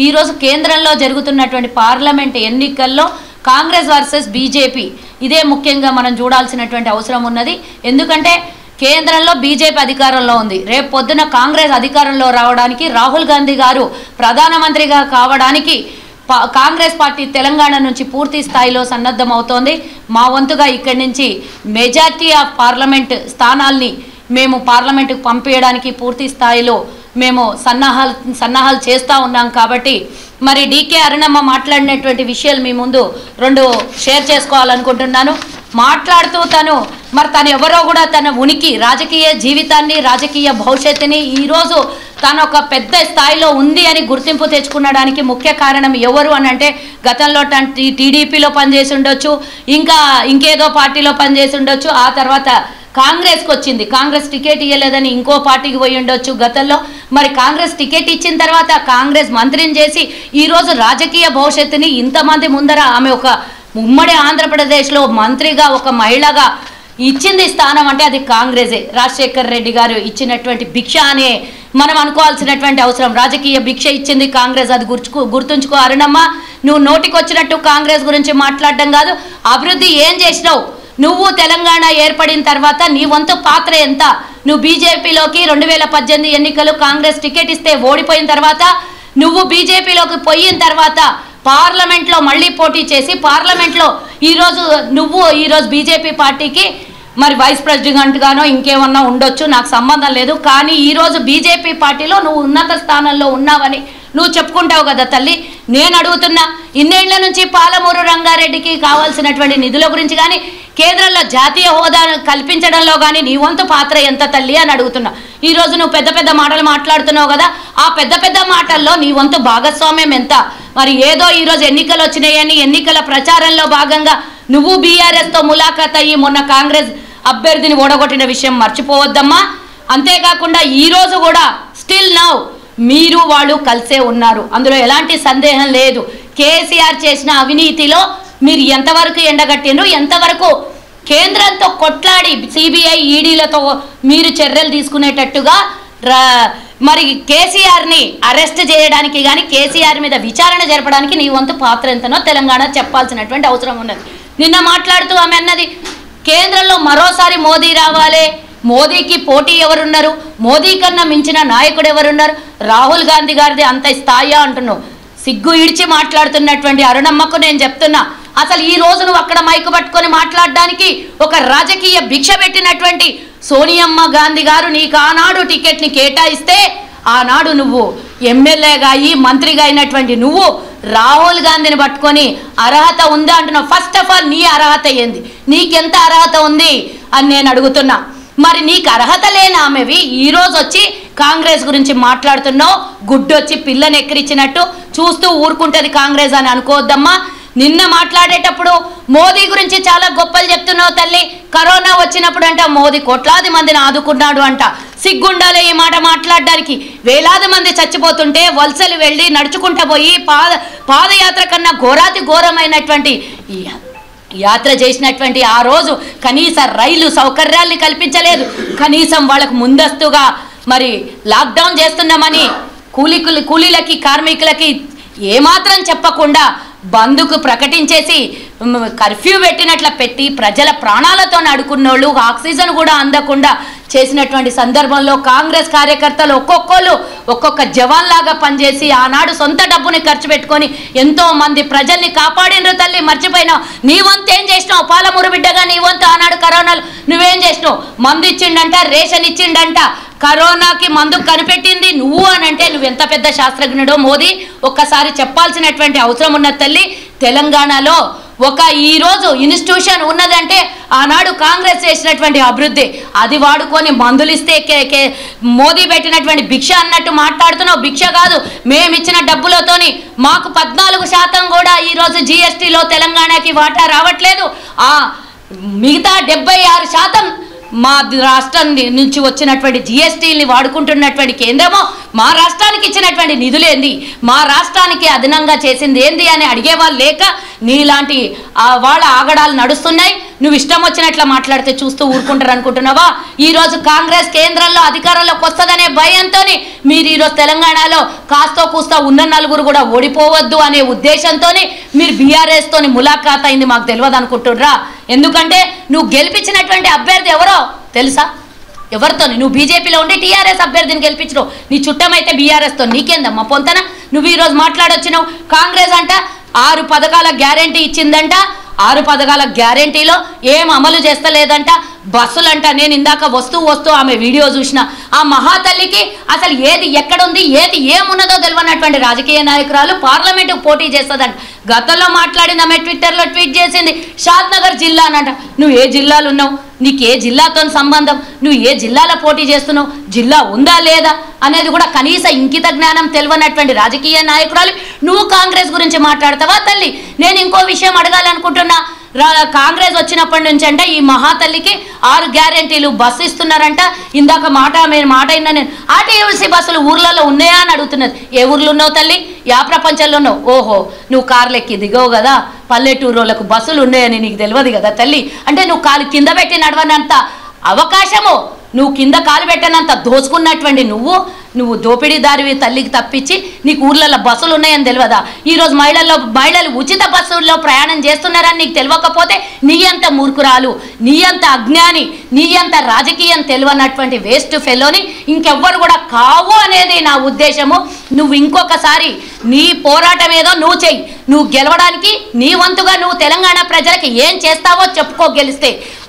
ఈరోజు కేంద్రంలో జరుగుతున్నటువంటి పార్లమెంట్ ఎన్నికల్లో కాంగ్రెస్ వర్సెస్ బీజేపీ ఇదే ముఖ్యంగా మనం చూడాల్సినటువంటి అవసరం ఉన్నది. ఎందుకంటే కేంద్రంలో బీజేపీ అధికారంలో ఉంది. రేపు పొద్దున కాంగ్రెస్ అధికారంలో రావడానికి, రాహుల్ గాంధీ గారు ప్రధానమంత్రిగా కావడానికి కాంగ్రెస్ పార్టీ తెలంగాణ నుంచి పూర్తి స్థాయిలో సన్నద్ధమవుతోంది. మా వంతుగా ఇక్కడి నుంచి మెజార్టీ ఆఫ్ స్థానాల్ని మేము పార్లమెంటుకు పంపించడానికి పూర్తి స్థాయిలో మేము సన్నాహాలు చేస్తూ ఉన్నాం. కాబట్టి మరి డీకే అరుణమ్మ మాట్లాడినటువంటి విషయాలు మీ ముందు రెండు షేర్ చేసుకోవాలనుకుంటున్నాను. మాట్లాడుతూ తను ఎవరో కూడా తన ఉనికి, రాజకీయ జీవితాన్ని, రాజకీయ భవిష్యత్తుని ఈరోజు తను ఒక పెద్ద స్థాయిలో ఉంది అని గుర్తింపు తెచ్చుకునడానికి ముఖ్య కారణం ఎవరు అని అంటే, గతంలో టీడీపీలో పనిచేసి ఉండొచ్చు, ఇంకేదో పార్టీలో పనిచేసి ఉండొచ్చు, ఆ తర్వాత కాంగ్రెస్కి వచ్చింది. కాంగ్రెస్ టికెట్ ఇవ్వలేదని ఇంకో పార్టీకి పోయి ఉండొచ్చు గతంలో. మరి కాంగ్రెస్ టికెట్ ఇచ్చిన తర్వాత కాంగ్రెస్ మంత్రిని చేసి ఈరోజు రాజకీయ భవిష్యత్తుని ఇంతమంది ముందర ఆమె ఒక ఉమ్మడి ఆంధ్రప్రదేశ్లో మంత్రిగా ఒక మహిళగా ఇచ్చింది స్థానం అంటే అది కాంగ్రెసే. రాజశేఖర్ రెడ్డి గారు ఇచ్చినటువంటి భిక్ష అనే మనం అనుకోవాల్సినటువంటి అవసరం. రాజకీయ భిక్ష ఇచ్చింది కాంగ్రెస్, అది గుర్తుంచుకో అరుణమ్మ. నువ్వు నోటికొచ్చినట్టు కాంగ్రెస్ గురించి మాట్లాడడం కాదు, అభివృద్ధి ఏం చేసినావు నువ్వు. తెలంగాణ ఏర్పడిన తర్వాత నీ వంతు పాత్ర ఎంత? నువ్వు బీజేపీలోకి 2018 ఎన్నికలు కాంగ్రెస్ టికెట్ ఇస్తే ఓడిపోయిన తర్వాత నువ్వు బీజేపీలోకి పోయిన తర్వాత పార్లమెంట్లో మళ్ళీ పోటీ చేసి పార్లమెంట్లో ఈరోజు బీజేపీ పార్టీకి మరి వైస్ ప్రెసిడెంట్ గానో ఇంకేమన్నా ఉండొచ్చు, నాకు సంబంధం లేదు. కానీ ఈరోజు బీజేపీ పార్టీలో నువ్వు ఉన్నత స్థానంలో ఉన్నావని నువ్వు చెప్పుకుంటావు కదా తల్లి. నేను అడుగుతున్నా, ఇన్నేళ్ల నుంచి పాలమూరు రంగారెడ్డికి కావాల్సినటువంటి నిధుల గురించి కానీ, కేంద్రంలో జాతీయ హోదా కల్పించడంలో కానీ నీ వంతు పాత్ర ఎంత తల్లి అని అడుగుతున్నా. ఈరోజు నువ్వు పెద్ద పెద్ద మాటలు మాట్లాడుతున్నావు కదా, ఆ పెద్ద పెద్ద మాటల్లో నీ వంతు భాగస్వామ్యం ఎంత? మరి ఏదో ఈరోజు ఎన్నికలు వచ్చినాయని ఎన్నికల ప్రచారంలో భాగంగా నువ్వు బీఆర్ఎస్తో ములాఖాత్ అయ్యి మొన్న కాంగ్రెస్ అభ్యర్థిని ఓడగొట్టిన విషయం మర్చిపోవద్దమ్మా. అంతేకాకుండా ఈరోజు కూడా స్టిల్ నౌ మీరు వాళ్ళు కలిసే ఉన్నారు, అందులో ఎలాంటి సందేహం లేదు. కేసీఆర్ చేసిన అవినీతిలో మీరు ఎంతవరకు ఎండగట్టిండ్రు, ఎంతవరకు కేంద్రంతో కొట్లాడి సిబిఐ ఈడీలతో మీరు చర్యలు తీసుకునేటట్టుగా మరి కేసీఆర్ని అరెస్ట్ చేయడానికి కానీ కేసీఆర్ మీద విచారణ జరపడానికి నీ వంతు పాత్ర ఎంతనో తెలంగాణ చెప్పాల్సినటువంటి అవసరం ఉన్నది. నిన్న మాట్లాడుతూ ఆమె అన్నది, కేంద్రంలో మరోసారి మోదీ రావాలి, మోదీకి పోటీ ఎవరున్నారు, మోదీ కన్నా మించిన నాయకుడు ఎవరున్నారు, రాహుల్ గాంధీ గారిది అంత స్థాయి అంటున్నావు. సిగ్గు ఇడిచి మాట్లాడుతున్నటువంటి అరుణమ్మకు నేను చెప్తున్నా, అసలు ఈ రోజు నువ్వు అక్కడ మైకు పట్టుకొని మాట్లాడడానికి ఒక రాజకీయ భిక్ష పెట్టినటువంటి సోనియమ్మ గాంధీ గారు నీకు ఆనాడు టికెట్ని కేటాయిస్తే, ఆనాడు నువ్వు ఎమ్మెల్యేగా అయ్యి మంత్రిగా అయినటువంటి నువ్వు రాహుల్ గాంధీని పట్టుకొని అర్హత ఉందా అంటున్నావు. ఫస్ట్ ఆఫ్ ఆల్ నీ అర్హత ఏంది, నీకెంత అర్హత ఉంది అని నేను అడుగుతున్నా. మరి నీకు అర్హత లేని ఆమెవి ఈరోజు వచ్చి కాంగ్రెస్ గురించి మాట్లాడుతున్నావు. గుడ్డొచ్చి పిల్లని ఎక్కిరిచ్చినట్టు చూస్తూ ఊరుకుంటుంది కాంగ్రెస్ అని అనుకోవద్దమ్మా. నిన్న మాట్లాడేటప్పుడు మోదీ గురించి చాలా గొప్పలు చెప్తున్నావు తల్లి. కరోనా వచ్చినప్పుడు అంట మోదీ కోట్లాది మందిని ఆదుకున్నాడు అంట. సిగ్గుండాలి ఈ మాట మాట్లాడడానికి. వేలాది మంది చచ్చిపోతుంటే వలసలు వెళ్ళి నడుచుకుంటూ పోయి పాదయాత్ర కన్నా ఘోరమైనటువంటి యాత్ర చేసినటువంటి ఆ రోజు కనీస రైలు సౌకర్యాల్ని కల్పించలేదు. కనీసం వాళ్ళకు ముందస్తుగా మరి లాక్డౌన్ చేస్తున్నామని కూలీలకి కార్మికులకి ఏమాత్రం చెప్పకుండా బంద్కు ప్రకటించేసి కర్ఫ్యూ పెట్టినట్ల పెట్టి ప్రజల ప్రాణాలతో అడుకున్నోళ్ళు ఆక్సిజన్ కూడా అందకుండా చేసినటువంటి సందర్భంలో కాంగ్రెస్ కార్యకర్తలు ఒక్కొక్క జవాన్ లాగా పనిచేసి ఆనాడు సొంత డబ్బుని ఖర్చు పెట్టుకొని ఎంతో మంది ప్రజల్ని కాపాడినరు తల్లి. మర్చిపోయినావు. నీ వంతు ఏం చేసినావు? పాలమూరు బిడ్డగా నీ వంతు ఆనాడు కరోనాలు నువ్వేం చేసినావు? మందు ఇచ్చిండంట, రేషన్ ఇచ్చిండంట, కరోనాకి మందు కనిపెట్టింది నువ్వు అని అంటే నువ్వు ఎంత పెద్ద శాస్త్రజ్ఞుడో మోదీ ఒక్కసారి చెప్పాల్సినటువంటి అవసరం ఉన్న తల్లి. తెలంగాణలో ఒక ఈరోజు ఇన్స్టిట్యూషన్ ఉన్నదంటే ఆనాడు కాంగ్రెస్ చేసినటువంటి అభివృద్ధి. అది వాడుకొని మందులు ఇస్తే మోదీ పెట్టినటువంటి భిక్ష అన్నట్టు మాట్లాడుతున్నావు. భిక్ష కాదు, మేమిచ్చిన డబ్బులతోని మాకు 14% కూడా ఈరోజు జిఎస్టీలో తెలంగాణకి వాటా రావట్లేదు. మిగతా 76% మా రాష్ట్రం నుంచి వచ్చినటువంటి జిఎస్టీని వాడుకుంటున్నటువంటి కేంద్రము మా రాష్ట్రానికి ఇచ్చినటువంటి నిధులేంది, మా రాష్ట్రానికి అదనంగా చేసింది ఏంది అని అడిగేవాళ్ళు లేక నీలాంటి వాళ్ళ ఆగడాలు నడుస్తున్నాయి. నువ్వు ఇష్టం వచ్చినట్లా మాట్లాడితే చూస్తూ ఊరుకుంటారు అనుకుంటున్నావా? ఈరోజు కాంగ్రెస్ కేంద్రంలో అధికారంలోకి వస్తుందనే భయంతో మీరు ఈరోజు తెలంగాణలో కాస్తో కూస్తో ఉన్న నలుగురు కూడా ఓడిపోవద్దు అనే ఉద్దేశంతో మీరు బీఆర్ఎస్ తోని ములాఖాత్ అయింది మాకు తెలియదు అనుకుంటుర్రా? ఎందుకంటే నువ్వు గెలిపించినటువంటి అభ్యర్థి ఎవరో తెలుసా? ఎవరితో? నువ్వు బీజేపీలో ఉండి టీఆర్ఎస్ అభ్యర్థిని గెలిపించరు. నీ చుట్టమైతే బీఆర్ఎస్తో నీకేందమ్మా పొంతన? నువ్వు ఈరోజు మాట్లాడొచ్చినావు. కాంగ్రెస్ అంట 6 పథకాల గ్యారెంటీ ఇచ్చిందంట. 6 పథకాల గ్యారెంటీలో ఏం అమలు చేస్తలేదంట. బస్సులంట. నేను ఇందాక వస్తూ ఆమె వీడియో చూసిన. ఆ మహాతల్లికి అసలు ఏది ఎక్కడుంది, ఏది ఏమున్నదో తెలియనటువంటి రాజకీయ నాయకురాలు పార్లమెంటుకు పోటీ చేస్తుందంట. గతంలో మాట్లాడింది ఆమె ట్విట్టర్లో ట్వీట్ చేసింది. షాద్నగర్ జిల్లా అనంట. నువ్వు ఏ జిల్లాలో ఉన్నావు? నీకు ఏ జిల్లాతో సంబంధం? నువ్వు ఏ జిల్లాలో పోటీ చేస్తున్నావు? జిల్లా ఉందా లేదా అనేది కూడా కనీస ఇంకిత జ్ఞానం తెలియనటువంటి రాజకీయ నాయకురాలు నువ్వు కాంగ్రెస్ గురించి మాట్లాడతావా తల్లి? నేను ఇంకో విషయం అడగాలనుకుంటున్నా. కాంగ్రెస్ వచ్చినప్పటి నుంచి అంట ఈ మహాతల్లికి 6 గ్యారెంటీలు బస్సు ఇస్తున్నారంట. ఇందాక మాట అయినా నేను ఆర్టీసీ బస్సులు ఊర్లలో ఉన్నాయా అని అడుగుతున్నది. ఏ ఊర్లో ఉన్నావు తల్లి? యా ప్రపంచంలో ఉన్నావు? ఓహో, నువ్వు కార్లు ఎక్కి దిగవు కదా, పల్లెటూరులకు బస్సులు ఉన్నాయని నీకు తెలియదు కదా తల్లి. అంటే నువ్వు కాలు కింద పెట్టి నడవనంత అవకాశము, నువ్వు కింద కాలు పెట్టనంత దోచుకున్నటువంటి నువ్వు దోపిడీదారివి తల్లికి తప్పించి నీకు ఊర్లలో బస్సులు ఉన్నాయని తెలియదా? ఈరోజు మహిళలు ఉచిత బస్సుల్లో ప్రయాణం చేస్తున్నారని నీకు తెలియకపోతే నీ అంత మూర్ఖురాలు, నీ అంత అజ్ఞాని, నీ అంత రాజకీయం తెలియనటువంటి వేస్ట్ ఫెలోని ఇంకెవ్వరు కూడా కావు అనేది నా ఉద్దేశము. నువ్వు ఇంకొకసారి నీ పోరాటం ఏదో నువ్వు చెయ్యి. నువ్వు గెలవడానికి నీ వంతుగా నువ్వు తెలంగాణ ప్రజలకి ఏం చేస్తావో చెప్పుకో.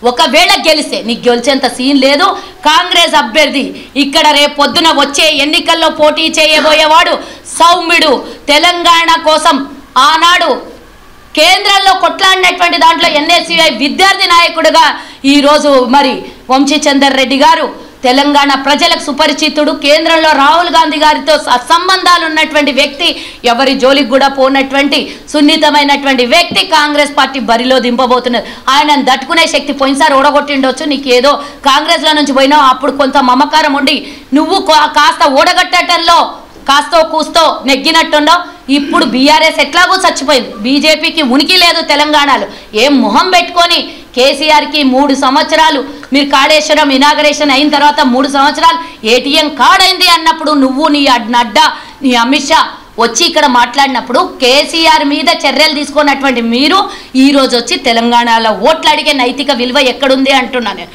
ఒకవేళ గెలిస్తే నీకు గెలిచేంత సీన్ లేదు. కాంగ్రెస్ అభ్యర్థి ఇక్కడ రేపు పొద్దున వచ్చే ఎన్నికల్లో పోటీ చేయబోయేవాడు సౌమ్యుడు. తెలంగాణ కోసం ఆనాడు కేంద్రంలో కొట్లాడినటువంటి దాంట్లో ఎన్ఎస్యుఐ విద్యార్థి నాయకుడిగా ఈరోజు మరి వంశీచందర్ రెడ్డి గారు తెలంగాణ ప్రజలకు సుపరిచితుడు. కేంద్రంలో రాహుల్ గాంధీ గారితో సంబంధాలు ఉన్నటువంటి వ్యక్తి, ఎవరి జోలికి కూడా పోనటువంటి సున్నితమైనటువంటి వ్యక్తి కాంగ్రెస్ పార్టీ బరిలో దింపబోతున్నది. ఆయనను దట్టుకునే శక్తి పోయినసారి ఓడగొట్టిండొచ్చు. నీకేదో కాంగ్రెస్లో నుంచి పోయినావు, అప్పుడు కొంత మమకారం ఉండి నువ్వు కాస్త ఓడగట్టడంలో కాస్తో కూస్తో నెగ్గినట్టున్నావు. ఇప్పుడు బీఆర్ఎస్ ఎట్లాగో చచ్చిపోయింది. బీజేపీకి ఉనికి లేదు తెలంగాణలో. ఏం మొహం పెట్టుకొని కేసీఆర్కి 3 సంవత్సరాలు మీరు కాళేశ్వరం ఇనాగరేషన్ అయిన తర్వాత 3 సంవత్సరాలు ఏటీఎం కార్డ్ అయింది అన్నప్పుడు నువ్వు నీ నడ్డా నీ అమిత్ షా వచ్చి ఇక్కడ మాట్లాడినప్పుడు కేసీఆర్ మీద చర్యలు తీసుకున్నటువంటి మీరు ఈరోజు వచ్చి తెలంగాణలో ఓట్లు అడిగే నైతిక విలువ ఎక్కడుంది అంటున్నా నేను.